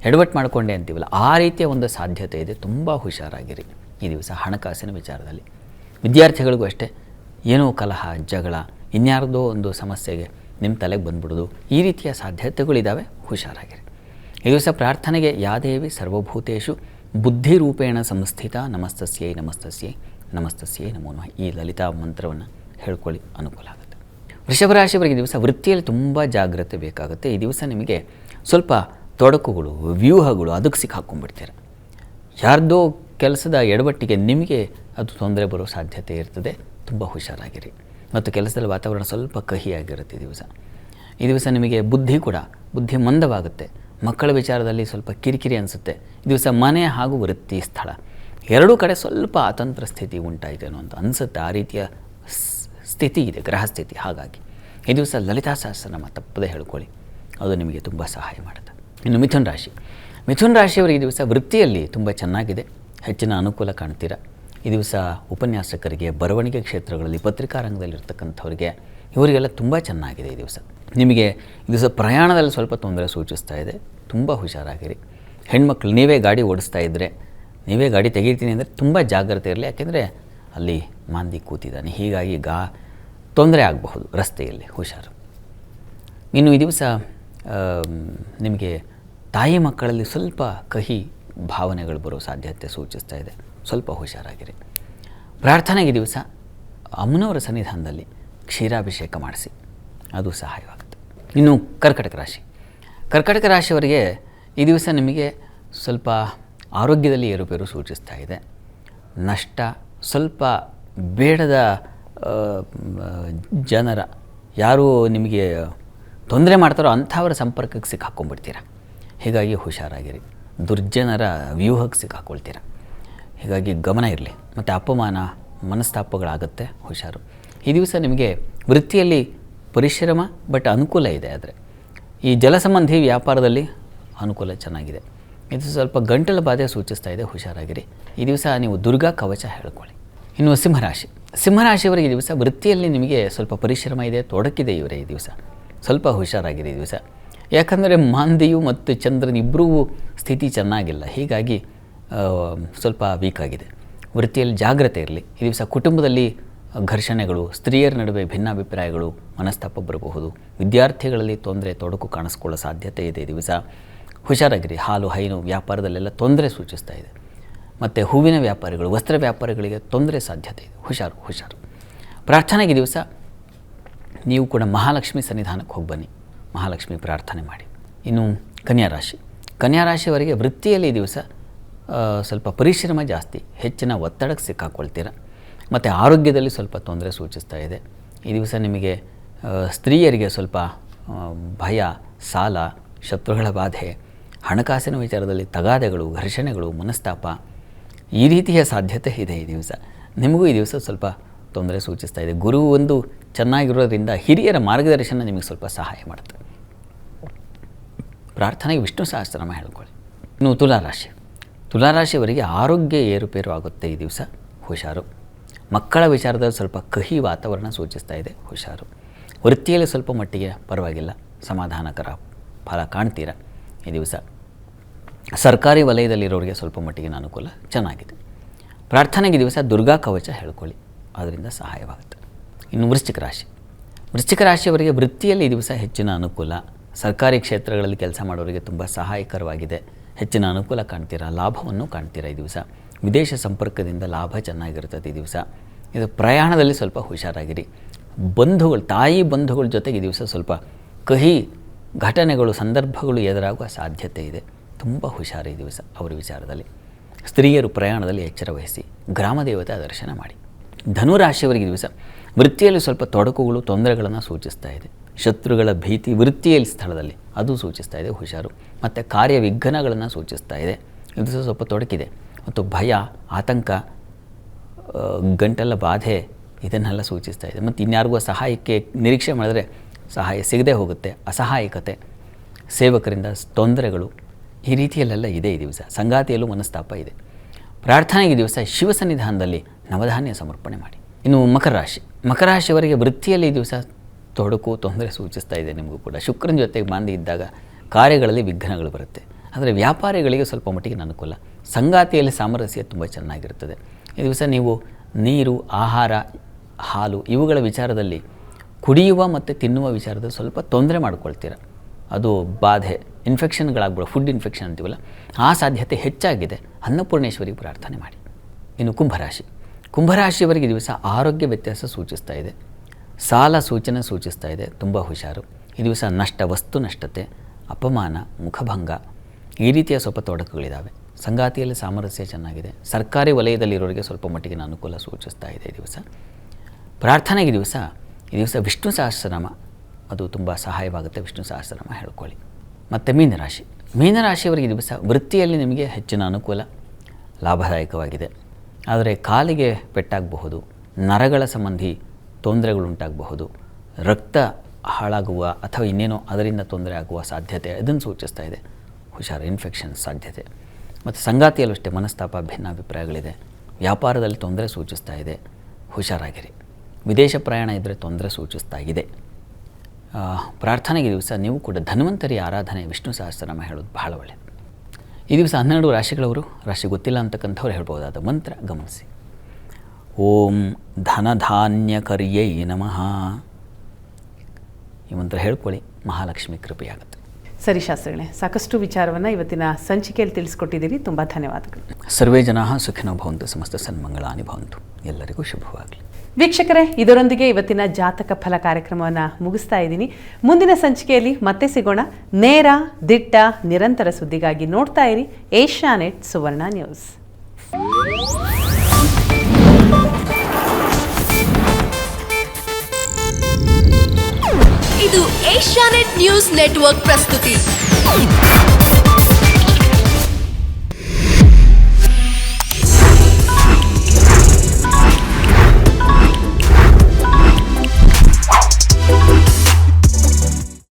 ಎಡವಟ್ಟು ಮಾಡಿಕೊಂಡೆ ಅಂತೀವಲ್ಲ, ಆ ರೀತಿಯ ಒಂದು ಸಾಧ್ಯತೆ ಇದೆ. ತುಂಬ ಹುಷಾರಾಗಿರಿ ಈ ದಿವಸ ಹಣಕಾಸಿನ ವಿಚಾರದಲ್ಲಿ. ವಿದ್ಯಾರ್ಥಿಗಳಿಗೂ ಅಷ್ಟೇ, ಏನೋ ಕಲಹ, ಜಗಳ, ಇನ್ಯಾರ್ದೋ ಒಂದು ಸಮಸ್ಯೆಗೆ ನಿಮ್ಮ ತಲೆಗೆ ಬಂದ್ಬಿಡೋದು, ಈ ರೀತಿಯ ಸಾಧ್ಯತೆಗಳಿದ್ದಾವೆ. ಹುಷಾರಾಗಿರಿ. ಈ ದಿವಸ ಪ್ರಾರ್ಥನೆಗೆ ಯಾದೇವಿ ಸರ್ವಭೂತೇಷು ಬುದ್ಧಿರೂಪೇಣ ಸಂಸ್ಥಿತ ನಮಸ್ತಸ್ಯೈ ನಮಸ್ತಸ್ಯೈ ನಮಸ್ತಸ್ಯೈ ನಮೋ ನಮಃ. ಈ ಲಲಿತಾ ಮಂತ್ರವನ್ನು ಹೇಳ್ಕೊಳ್ಳಿ, ಅನುಕೂಲ ಆಗುತ್ತೆ. ವೃಷಭ ರಾಶಿಯವರಿಗೆ ದಿವಸ ವೃತ್ತಿಯಲ್ಲಿ ತುಂಬ ಜಾಗ್ರತೆ ಬೇಕಾಗುತ್ತೆ. ಈ ದಿವಸ ನಿಮಗೆ ಸ್ವಲ್ಪ ತೊಡಕುಗಳು, ವ್ಯೂಹಗಳು ಅದಕ್ಕೆ ಸಿಕ್ಕಾಕೊಂಡ್ಬಿಡ್ತೀರ. ಯಾರ್ದೋ ಕೆಲಸದ ಎಡವಟ್ಟಿಗೆ ನಿಮಗೆ ಅದು ತೊಂದರೆ ಬರೋ ಸಾಧ್ಯತೆ ಇರ್ತದೆ. ತುಂಬ ಹುಷಾರಾಗಿರಿ. ಮತ್ತು ಕೆಲಸದಲ್ಲಿ ವಾತಾವರಣ ಸ್ವಲ್ಪ ಕಹಿಯಾಗಿರುತ್ತೆ ಈ ದಿವಸ ನಿಮಗೆ ಬುದ್ಧಿ ಮಂದವಾಗುತ್ತೆ. ಮಕ್ಕಳ ವಿಚಾರದಲ್ಲಿ ಸ್ವಲ್ಪ ಕಿರಿಕಿರಿ ಅನಿಸುತ್ತೆ. ಈ ದಿವಸ ಮನೆ ಹಾಗೂ ವೃತ್ತಿ ಸ್ಥಳ ಎರಡೂ ಕಡೆ ಸ್ವಲ್ಪ ಅತಂತ್ರ ಸ್ಥಿತಿ ಉಂಟಾಯಿತೇನೋ ಅಂತ ಅನಿಸುತ್ತೆ. ಆ ರೀತಿಯ ಸ್ಥಿತಿ ಇದೆ, ಗ್ರಹ ಸ್ಥಿತಿ. ಹಾಗಾಗಿ ಈ ದಿವಸ ಲಲಿತಾ ಸಹಸ್ರನಾಮ ತಪ್ಪದೇ ಹೇಳ್ಕೊಳ್ಳಿ, ಅದು ನಿಮಗೆ ತುಂಬ ಸಹಾಯ ಮಾಡುತ್ತೆ. ಇನ್ನು ಮಿಥುನ ರಾಶಿ. ಮಿಥುನ ರಾಶಿಯವರಿಗೆ ಈ ದಿವಸ ವೃತ್ತಿಯಲ್ಲಿ ತುಂಬ ಚೆನ್ನಾಗಿದೆ, ಹೆಚ್ಚಿನ ಅನುಕೂಲ ಕಾಣ್ತೀರಾ. ಈ ದಿವಸ ಉಪನ್ಯಾಸಕರಿಗೆ, ಬರವಣಿಗೆ ಕ್ಷೇತ್ರಗಳಲ್ಲಿ, ಪತ್ರಿಕಾ ರಂಗದಲ್ಲಿರ್ತಕ್ಕಂಥವ್ರಿಗೆ ಇವರಿಗೆಲ್ಲ ತುಂಬ ಚೆನ್ನಾಗಿದೆ. ಈ ದಿವಸ ನಿಮಗೆ ಈ ದಿವಸ ಪ್ರಯಾಣದಲ್ಲಿ ಸ್ವಲ್ಪ ತೊಂದರೆ ಸೂಚಿಸ್ತಾ ಇದೆ, ತುಂಬ ಹುಷಾರಾಗಿರಿ. ಹೆಣ್ಮಕ್ಳು ನೀವೇ ಗಾಡಿ ಓಡಿಸ್ತಾ ಇದ್ದರೆ, ನೀವೇ ಗಾಡಿ ತೆಗಿತೀನಿ ಅಂದರೆ ತುಂಬ ಜಾಗ್ರತೆ ಇರಲಿ, ಯಾಕೆಂದರೆ ಅಲ್ಲಿ ಮಾಂದಿ ಕೂತಿದ್ದಾನೆ, ಹೀಗಾಗಿ ತೊಂದರೆ ಆಗಬಹುದು ರಸ್ತೆಯಲ್ಲಿ, ಹುಷಾರು. ಇನ್ನು ಈ ದಿವಸ ನಿಮಗೆ ತಾಯಿ ಮಕ್ಕಳಲ್ಲಿ ಸ್ವಲ್ಪ ಕಹಿ ಭಾವನೆಗಳು ಬರೋ ಸಾಧ್ಯತೆ ಸೂಚಿಸ್ತಾ ಇದೆ, ಸ್ವಲ್ಪ ಹುಷಾರಾಗಿರಿ. ಪ್ರಾರ್ಥನೆಗೆ ಈ ದಿವಸ ಅಮ್ಮನವರ ಸನ್ನಿಧಾನದಲ್ಲಿ ಕ್ಷೀರಾಭಿಷೇಕ ಮಾಡಿಸಿ, ಅದು ಸಹಾಯವಾಗುತ್ತೆ. ಇನ್ನು ಕರ್ಕಟಕ ರಾಶಿ. ಕರ್ಕಟಕ ರಾಶಿಯವರಿಗೆ ಈ ದಿವಸ ನಿಮಗೆ ಸ್ವಲ್ಪ ಆರೋಗ್ಯದಲ್ಲಿ ಏರುಪೇರು ಸೂಚಿಸ್ತಾ ಇದೆ. ನಷ್ಟ, ಸ್ವಲ್ಪ ಬೇಡದ ಜನರ ಯಾರು ನಿಮಗೆ ತೊಂದರೆ ಮಾಡ್ತಾರೋ ಅಂಥವರ ಸಂಪರ್ಕಕ್ಕೆ ಸಿಕ್ಕಾಕ್ಕೊಂಡ್ಬಿಡ್ತೀರ, ಹೀಗಾಗಿ ಹುಷಾರಾಗಿರಿ. ದುರ್ಜನರ ವ್ಯೂಹಕ್ಕೆ ಸಿಕ್ಕಾಕ್ಕೊಳ್ತೀರ, ಹೀಗಾಗಿ ಗಮನ ಇರಲಿ. ಮತ್ತು ಅಪಮಾನ, ಮನಸ್ತಾಪಗಳಾಗುತ್ತೆ, ಹುಷಾರು. ಈ ದಿವಸ ನಿಮಗೆ ವೃತ್ತಿಯಲ್ಲಿ ಪರಿಶ್ರಮ ಬಟ್ ಅನುಕೂಲ ಇದೆ. ಆದರೆ ಈ ಜಲಸಂಬಂಧಿ ವ್ಯಾಪಾರದಲ್ಲಿ ಅನುಕೂಲ ಚೆನ್ನಾಗಿದೆ. ಇದು ಸ್ವಲ್ಪ ಗಂಟಲ ಬಾಧೆ ಸೂಚಿಸ್ತಾ ಇದೆ, ಹುಷಾರಾಗಿರಿ. ಈ ದಿವಸ ನೀವು ದುರ್ಗಾ ಕವಚ ಹೇಳ್ಕೊಳ್ಳಿ. ಇನ್ನು ಸಿಂಹರಾಶಿ. ಸಿಂಹರಾಶಿಯವರಿಗೆ ಈ ದಿವಸ ವೃತ್ತಿಯಲ್ಲಿ ನಿಮಗೆ ಸ್ವಲ್ಪ ಪರಿಶ್ರಮ ಇದೆ, ತೊಡಕಿದೆ ಇವರೇ ಈ ದಿವಸ, ಸ್ವಲ್ಪ ಹುಷಾರಾಗಿರಿ ಈ ದಿವಸ. ಯಾಕಂದರೆ ಮಾಂದಿಯು ಮತ್ತು ಚಂದ್ರನ ಇಬ್ಬರೂ ಸ್ಥಿತಿ ಚೆನ್ನಾಗಿಲ್ಲ, ಹೀಗಾಗಿ ಸ್ವಲ್ಪ ವೀಕ್ ಆಗಿದೆ. ವೃತ್ತಿಯಲ್ಲಿ ಜಾಗ್ರತೆ ಇರಲಿ. ಈ ದಿವಸ ಕುಟುಂಬದಲ್ಲಿ ಘರ್ಷಣೆಗಳು, ಸ್ತ್ರೀಯರ ನಡುವೆ ಭಿನ್ನಾಭಿಪ್ರಾಯಗಳು, ಮನಸ್ತಾಪ ಬರಬಹುದು. ವಿದ್ಯಾರ್ಥಿಗಳಲ್ಲಿ ತೊಂದರೆ, ತೊಡಕು ಕಾಣಿಸ್ಕೊಳ್ಳೋ ಸಾಧ್ಯತೆ ಇದೆ ಈ ದಿವಸ, ಹುಷಾರಾಗಿರಿ. ಹಾಲು ಹೈನು ವ್ಯಾಪಾರದಲ್ಲೆಲ್ಲ ತೊಂದರೆ ಸೂಚಿಸ್ತಾ ಇದೆ. ಮತ್ತು ಹೂವಿನ ವ್ಯಾಪಾರಿಗಳು, ವಸ್ತ್ರ ವ್ಯಾಪಾರಿಗಳಿಗೆ ತೊಂದರೆ ಸಾಧ್ಯತೆ ಇದೆ, ಹುಷಾರು. ಪ್ರಾರ್ಥನೆಗೆ ದಿವಸ ನೀವು ಕೂಡ ಮಹಾಲಕ್ಷ್ಮಿ ಸನ್ನಿಧಾನಕ್ಕೆ ಹೋಗಿ ಬನ್ನಿ, ಮಹಾಲಕ್ಷ್ಮಿ ಪ್ರಾರ್ಥನೆ ಮಾಡಿ. ಇನ್ನು ಕನ್ಯಾರಾಶಿ. ಕನ್ಯಾರಾಶಿಯವರಿಗೆ ವೃತ್ತಿಯಲ್ಲಿ ಈ ದಿವಸ ಸ್ವಲ್ಪ ಪರಿಶ್ರಮ ಜಾಸ್ತಿ, ಹೆಚ್ಚಿನ ಒತ್ತಡಕ್ಕೆ ಸಿಕ್ಕಾಕ್ಕೊಳ್ತೀರ. ಮತ್ತು ಆರೋಗ್ಯದಲ್ಲಿ ಸ್ವಲ್ಪ ತೊಂದರೆ ಸೂಚಿಸ್ತಾ ಇದೆ. ಈ ದಿವಸ ನಿಮಗೆ ಸ್ತ್ರೀಯರಿಗೆ ಸ್ವಲ್ಪ ಭಯ, ಸಾಲ, ಶತ್ರುಗಳ ಬಾಧೆ, ಹಣಕಾಸಿನ ವಿಚಾರದಲ್ಲಿ ತಗಾದೆಗಳು, ಘರ್ಷಣೆಗಳು, ಮನಸ್ತಾಪ, ಈ ರೀತಿಯ ಸಾಧ್ಯತೆ ಇದೆ ಈ ದಿವಸ. ನಿಮಗೂ ಈ ದಿವಸ ಸ್ವಲ್ಪ ತೊಂದರೆ ಸೂಚಿಸ್ತಾ ಇದೆ. ಗುರು ಒಂದು ಚೆನ್ನಾಗಿರೋದ್ರಿಂದ ಹಿರಿಯರ ಮಾರ್ಗದರ್ಶನ ನಿಮಗೆ ಸ್ವಲ್ಪ ಸಹಾಯ ಮಾಡುತ್ತೆ. ಪ್ರಾರ್ಥನೆಗೆ ವಿಷ್ಣು ಸಹಸ್ರನಾಮ ಹೇಳ್ಕೊಳ್ಳಿ. ಇನ್ನು ತುಲಾರಾಶಿ. ತುಲಾರಾಶಿಯವರಿಗೆ ಆರೋಗ್ಯ ಏರುಪೇರು ಆಗುತ್ತೆ ಈ ದಿವಸ, ಹುಷಾರು. ಮಕ್ಕಳ ವಿಚಾರದಲ್ಲಿ ಸ್ವಲ್ಪ ಕಹಿ ವಾತಾವರಣ ಸೂಚಿಸ್ತಾ ಇದೆ, ಹುಷಾರು. ವೃತ್ತಿಯಲ್ಲಿ ಸ್ವಲ್ಪ ಮಟ್ಟಿಗೆ ಪರವಾಗಿಲ್ಲ, ಸಮಾಧಾನಕರ ಫಲ ಕಾಣ್ತೀರ ಈ ದಿವಸ. ಸರ್ಕಾರಿ ವಲಯದಲ್ಲಿರೋರಿಗೆ ಸ್ವಲ್ಪ ಮಟ್ಟಿಗೆ ಅನುಕೂಲ ಚೆನ್ನಾಗಿದೆ. ಪ್ರಾರ್ಥನೆಗೆ ದಿವಸ ದುರ್ಗಾ ಕವಚ ಹೇಳ್ಕೊಳ್ಳಿ, ಅದರಿಂದ ಸಹಾಯವಾಗುತ್ತೆ. ಇನ್ನು ವೃಶ್ಚಿಕ ರಾಶಿ. ವೃಶ್ಚಿಕ ರಾಶಿಯವರಿಗೆ ವೃತ್ತಿಯಲ್ಲಿ ಈ ದಿವಸ ಹೆಚ್ಚಿನ ಅನುಕೂಲ. ಸರ್ಕಾರಿ ಕ್ಷೇತ್ರಗಳಲ್ಲಿ ಕೆಲಸ ಮಾಡೋರಿಗೆ ತುಂಬ ಸಹಾಯಕರವಾಗಿದೆ, ಹೆಚ್ಚಿನ ಅನುಕೂಲ ಕಾಣ್ತೀರಾ, ಲಾಭವನ್ನು ಕಾಣ್ತೀರಾ ಈ ದಿವಸ. ವಿದೇಶ ಸಂಪರ್ಕದಿಂದ ಲಾಭ ಚೆನ್ನಾಗಿರ್ತದೆ ಈ ದಿವಸ. ಇದು ಪ್ರಯಾಣದಲ್ಲಿ ಸ್ವಲ್ಪ ಹುಷಾರಾಗಿರಿ. ತಾಯಿ ಬಂಧುಗಳ ಜೊತೆಗೆ ಈ ದಿವಸ ಸ್ವಲ್ಪ ಕಹಿ ಘಟನೆಗಳು, ಸಂದರ್ಭಗಳು ಎದುರಾಗುವ ಸಾಧ್ಯತೆ ಇದೆ, ತುಂಬ ಹುಷಾರು ಈ ದಿವಸ ಅವರ ವಿಚಾರದಲ್ಲಿ. ಸ್ತ್ರೀಯರು ಪ್ರಯಾಣದಲ್ಲಿ ಎಚ್ಚರ ವಹಿಸಿ, ಗ್ರಾಮ ದೇವತಾ ದರ್ಶನ ಮಾಡಿ. ಧನುರಾಶಿಯವರಿಗೆ ದಿವಸ ವೃತ್ತಿಯಲ್ಲಿ ಸ್ವಲ್ಪ ತೊಡಕುಗಳು, ತೊಂದರೆಗಳನ್ನು ಸೂಚಿಸ್ತಾ ಇದೆ. ಶತ್ರುಗಳ ಭೀತಿ ವೃತ್ತಿಯಲ್ಲಿ ಸ್ಥಳದಲ್ಲಿ ಅದು ಸೂಚಿಸ್ತಾ ಇದೆ, ಹುಷಾರು. ಮತ್ತು ಕಾರ್ಯ ವಿಘ್ನಗಳನ್ನು ಸೂಚಿಸ್ತಾ ಇದೆ, ಇದು ಸ್ವಲ್ಪ ತೊಡಕಿದೆ. ಮತ್ತು ಭಯ, ಆತಂಕ, ಗಂಟಲ ಬಾಧೆ ಇದನ್ನೆಲ್ಲ ಸೂಚಿಸ್ತಾ ಇದೆ. ಮತ್ತು ಇನ್ಯಾರಿಗೂ ಸಹಾಯಕ್ಕೆ ನಿರೀಕ್ಷೆ ಮಾಡಿದ್ರೆ ಸಹಾಯ ಸಿಗದೆ ಹೋಗುತ್ತೆ, ಅಸಹಾಯಕತೆ, ಸೇವಕರಿಂದ ತೊಂದರೆಗಳು, ಈ ರೀತಿಯಲ್ಲೆಲ್ಲ ಇದೆ ಈ ದಿವಸ. ಸಂಗಾತಿಯಲ್ಲೂ ಮನಸ್ತಾಪ ಇದೆ. ಪ್ರಾರ್ಥನೆಗೆ ದಿವಸ ಶಿವ ಸನ್ನಿಧಾನದಲ್ಲಿ ನವಧಾನ್ಯ ಸಮರ್ಪಣೆ ಮಾಡಿ. ಇನ್ನು ಮಕರ ರಾಶಿ. ಮಕರ ರಾಶಿಯವರಿಗೆ ವೃತ್ತಿಯಲ್ಲಿ ಈ ದಿವಸ ತೊಡಕು, ತೊಂದರೆ ಸೂಚಿಸ್ತಾ ಇದೆ ನಿಮಗೂ ಕೂಡ. ಶುಕ್ರನ ಜೊತೆಗೆ ಬಾಂಧಿ ಇದ್ದಾಗ ಕಾರ್ಯಗಳಲ್ಲಿ ವಿಘ್ನಗಳು ಬರುತ್ತೆ. ಆದರೆ ವ್ಯಾಪಾರಿಗಳಿಗೆ ಸ್ವಲ್ಪ ಮಟ್ಟಿಗೆ ಅನುಕೂಲ. ಸಂಗಾತಿಯಲ್ಲಿ ಸಾಮರಸ್ಯ ತುಂಬ ಚೆನ್ನಾಗಿರ್ತದೆ ಈ ದಿವಸ. ನೀವು ನೀರು, ಆಹಾರ, ಹಾಲು ಇವುಗಳ ವಿಚಾರದಲ್ಲಿ, ಕುಡಿಯುವ ಮತ್ತು ತಿನ್ನುವ ವಿಚಾರದಲ್ಲಿ ಸ್ವಲ್ಪ ತೊಂದರೆ ಮಾಡ್ಕೊಳ್ತೀರ. ಅದು ಬಾಧೆ, ಇನ್ಫೆಕ್ಷನ್ಗಳಾಗ್ಬಿಡೋ, ಫುಡ್ ಇನ್ಫೆಕ್ಷನ್ ಅಂತೀವಲ್ಲ, ಆ ಸಾಧ್ಯತೆ ಹೆಚ್ಚಾಗಿದೆ. ಅನ್ನಪೂರ್ಣೇಶ್ವರಿಗೆ ಪ್ರಾರ್ಥನೆ ಮಾಡಿ. ಇನ್ನು ಕುಂಭರಾಶಿ. ಕುಂಭರಾಶಿಯವರಿಗೆ ದಿವಸ ಆರೋಗ್ಯ ವ್ಯತ್ಯಾಸ ಸೂಚಿಸ್ತಾ ಇದೆ, ಸಾಲ ಸೂಚನೆ ಸೂಚಿಸ್ತಾ ಇದೆ, ತುಂಬ ಹುಷಾರು. ಈ ದಿವಸ ನಷ್ಟ, ವಸ್ತು ನಷ್ಟತೆ, ಅಪಮಾನ, ಮುಖಭಂಗ, ಈ ರೀತಿಯ ಸ್ವಲ್ಪ ತೊಡಕುಗಳಿದ್ದಾವೆ. ಸಂಗಾತಿಯಲ್ಲಿ ಸಾಮರಸ್ಯ ಚೆನ್ನಾಗಿದೆ. ಸರ್ಕಾರಿ ವಲಯದಲ್ಲಿರೋರಿಗೆ ಸ್ವಲ್ಪ ಮಟ್ಟಿಗೆ ಅನುಕೂಲ ಸೂಚಿಸ್ತಾ ಇದೆ ಈ ದಿವಸ. ಪ್ರಾರ್ಥನೆಗೆ ಈ ದಿವಸ ವಿಷ್ಣು ಸಹಸ್ರನಾಮ ಅದು ತುಂಬ ಸಹಾಯವಾಗುತ್ತೆ, ವಿಷ್ಣು ಸಹಸ್ರನಾಮ ಹೇಳ್ಕೊಳ್ಳಿ. ಮತ್ತು ಮೀನರಾಶಿ. ಮೀನರಾಶಿಯವರಿಗೆ ಈ ದಿವಸ ವೃತ್ತಿಯಲ್ಲಿ ನಿಮಗೆ ಹೆಚ್ಚಿನ ಅನುಕೂಲ, ಲಾಭದಾಯಕವಾಗಿದೆ. ಆದರೆ ಕಾಲಿಗೆ ಪೆಟ್ಟಾಗಬಹುದು, ನರಗಳ ಸಂಬಂಧಿ ತೊಂದರೆಗಳುಂಟಾಗಬಹುದು, ರಕ್ತ ಹಾಳಾಗುವ ಅಥವಾ ಇನ್ನೇನೋ ಅದರಿಂದ ತೊಂದರೆ ಆಗುವ ಸಾಧ್ಯತೆ ಅದನ್ನು ಸೂಚಿಸ್ತಾ ಇದೆ. ಹುಷಾರು, ಇನ್ಫೆಕ್ಷನ್ ಸಾಧ್ಯತೆ. ಮತ್ತು ಸಂಗಾತಿಯಲ್ಲೂ ಅಷ್ಟೇ ಮನಸ್ತಾಪ, ಭಿನ್ನಾಭಿಪ್ರಾಯಗಳಿದೆ. ವ್ಯಾಪಾರದಲ್ಲಿ ತೊಂದರೆ ಸೂಚಿಸ್ತಾ ಇದೆ, ಹುಷಾರಾಗಿರಿ. ವಿದೇಶ ಪ್ರಯಾಣ ಇದ್ದರೆ ತೊಂದರೆ ಸೂಚಿಸ್ತಾ ಇದೆ. ಪ್ರಾರ್ಥನೆಗೆ ದಿವಸ ನೀವು ಕೂಡ ಧನ್ವಂತರಿ ಆರಾಧನೆ, ವಿಷ್ಣು ಸಹಸ್ರನಾಮ ಹೇಳೋದು ಬಹಳ ಒಳ್ಳೆಯದು. ಈ ದಿವಸ 12 ರಾಶಿಗಳವರು, ರಾಶಿ ಗೊತ್ತಿಲ್ಲ ಅಂತಕ್ಕಂಥವ್ರು ಹೇಳ್ಬೋದಾದ ಮಂತ್ರ ಗಮನಿಸಿ. ಓಂ ಧನಧಾನ್ಯಕರ್ಯೈ ನಮಃ. ಈ ಮಂತ್ರ ಹೇಳ್ಕೊಳ್ಳಿ, ಮಹಾಲಕ್ಷ್ಮಿ ಕೃಪೆಯಾಗುತ್ತೆ. ಸರಿ ಶಾಸ್ತ್ರಿಗಳೇ, ಸಾಕಷ್ಟು ವಿಚಾರವನ್ನು ಇವತ್ತಿನ ಸಂಚಿಕೆಯಲ್ಲಿ ತಿಳಿಸ್ಕೊಟ್ಟಿದ್ದೀರಿ. ತುಂಬ ಧನ್ಯವಾದಗಳು. ಸರ್ವೇ ಜನಾಃ ಸುಖಿನೋ ಭವಂತು, ಸಮಸ್ತ ಸನ್ಮಂಗಳಾನಿ ಭವಂತು. ಎಲ್ಲರಿಗೂ ಶುಭವಾಗಲಿ. ವೀಕ್ಷಕರೇ, ಇದರೊಂದಿಗೆ ಇವತ್ತಿನ ಜಾತಕ ಫಲ ಕಾರ್ಯಕ್ರಮವನ್ನು ಮುಗಿಸ್ತಾ ಇದ್ದೀನಿ. ಮುಂದಿನ ಸಂಚಿಕೆಯಲ್ಲಿ ಮತ್ತೆ ಸಿಗೋಣ. ನೇರ, ದಿಟ್ಟ, ನಿರಂತರ ಸುದ್ದಿಗಾಗಿ ನೋಡ್ತಾ ಇರಿ ಏಷ್ಯಾನೆಟ್ ಸುವರ್ಣ ನ್ಯೂಸ್. ಇದು ಏಷ್ಯಾನೆಟ್ ನ್ಯೂಸ್ ನೆಟ್ವರ್ಕ್ ಪ್ರಸ್ತುತಿ.